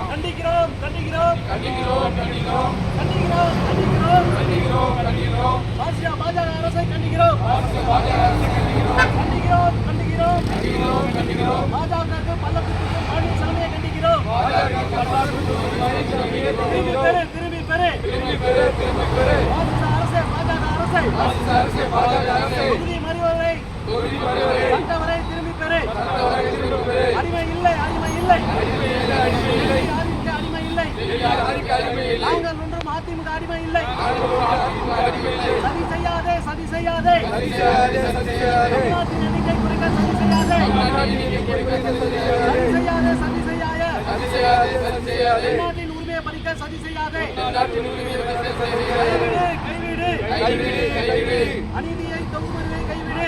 கண்டிக்கிறோம் கண்டிக்கிறோம் கண்டிக்கிறோம் கண்டிக்கிறோம் கண்டிக்கிறோம் கண்டிக்கிறோம் கண்டிக்கிறோம் கண்டிக்கிறோம் பாஜக அரசை கண்டிக்கிறோம் கண்டிக்கிறோம் கண்டிக்கிறோம் கண்டிக்கிறோம் கண்டிக்கிறோம் பாஜகவுக்கு பள்ளத்துக்கு பழனிசாமியை கண்டிக்கிறோம் திரும்பி பெறு திரும்பி பெறு திரும்பி பெறு திரும்பி பெறு பாஜக அரசை உறுதி மறுவரை சட்டவரை திரும்பி பெறு அடிமை இல்லை அடிமை இல்லை அடிமை இல்லை நாங்கள் ஒன்றும் அதிமுக அடிமை இல்லை சதி செய்யாதே சதி செய்யாதே தமிழ்நாட்டின் எண்ணிக்கை குறைக்க சதி செய்யாதே சதி செய்யாதே சதி செய்யாதே தமிழ்நாட்டின் உரிமையை பறிக்க சதி செய்யாதே கைவிடு கைவிடு அநீதியை தொகுமதியை கைவிடு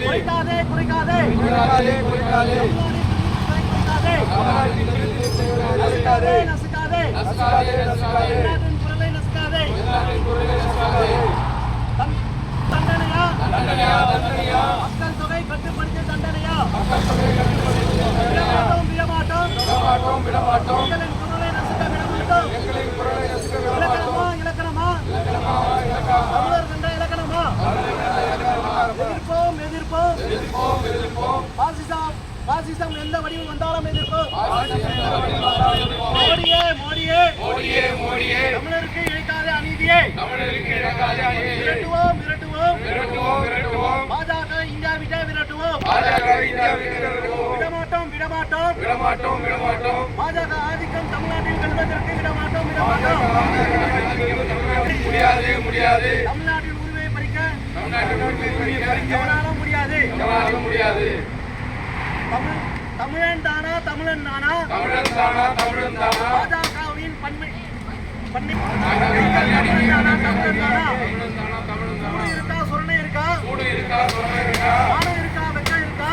குறைக்காதே குறைக்காதே நசுக்காதே நசுக்காதே தமிழ்நாட்டின் குரலை நசுக்காதே தண்டனையா மக்கள் தொகை கட்டுப்படுத்த தண்டனையா விடமாட்டோம் எங்களின் குரலை நசுக்க விடமாட்டோம் இலக்கணமா இலக்கணமா தமிழர் கண்ட இலக்கணமா எதிர்ப்போம் எதிர்ப்போம் பாசிசம் எந்த வடிவில் வந்தாலும் எதிர்ப்போம் மோடியே தமிழருக்கு இழைக்காத அநீதியை விரட்டுவோம் பாஜக இந்தியா விட்டே விரட்டுவோம் விடமாட்டோம் பாஜக ஆதிக்கம் தமிழ்நாட்டில் வெல்வதற்கு விடமாட்டோம் முடியாது தமிழ்நாட்டின் உரிமையை பறிக்க எவனாலும் முடியாது தமிழன் தானா பாஜகவின் பன்மை இருக்கா சுரணை இருக்கா ஆணம் இருக்கா வெக்கம் இருக்கா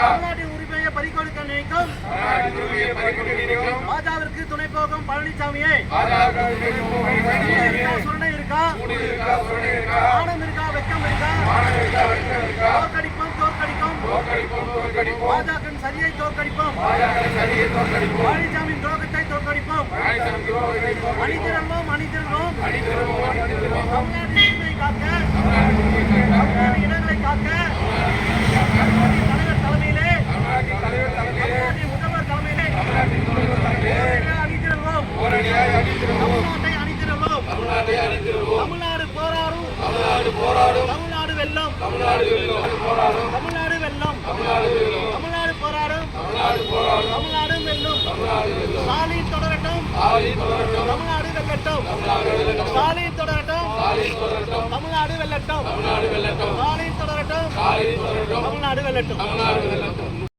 தமிழ்நாட்டின் உரிமையை பறிகொடுக்க நினைக்கும் பாஜகவிற்கு துணை போகும் பழனிசாமியை சுரணை இருக்கா ஆணம் இருக்கா வெக்கம் இருக்கா தோற்கடிப்போம் பாஜக சரியை தோற்கடிப்போம் பழனிசாமியின் துரோகத்தை தோற்கடிப்போம் அணிதிரள்வோம் தமிழ்நாட்டின் உரிமையை காக்க தமிழ்நாட்டின் இடங்களை காக்க தலைவர் தலைமையிலே தமிழ்நாட்டின் முதல்வர் தலைமையிலே அணிதிரள்வோம் தமிழ்நாட்டை அணிதிரள்வோம் தமிழ்நாடு போராடும் தமிழ்நாடு வெல்லும் தமிழ்நாடு போராடும் தமிழ்நாடு வெல்லும் ஸ்டாலின் தொடரட்டும் தமிழ்நாடு வெல்லட்டும் ஸ்டாலின் தொடரட்டும் தமிழ்நாடு வெல்லட்டும் ஸ்டாலின் தொடரட்டும் தமிழ்நாடு வெல்லட்டும்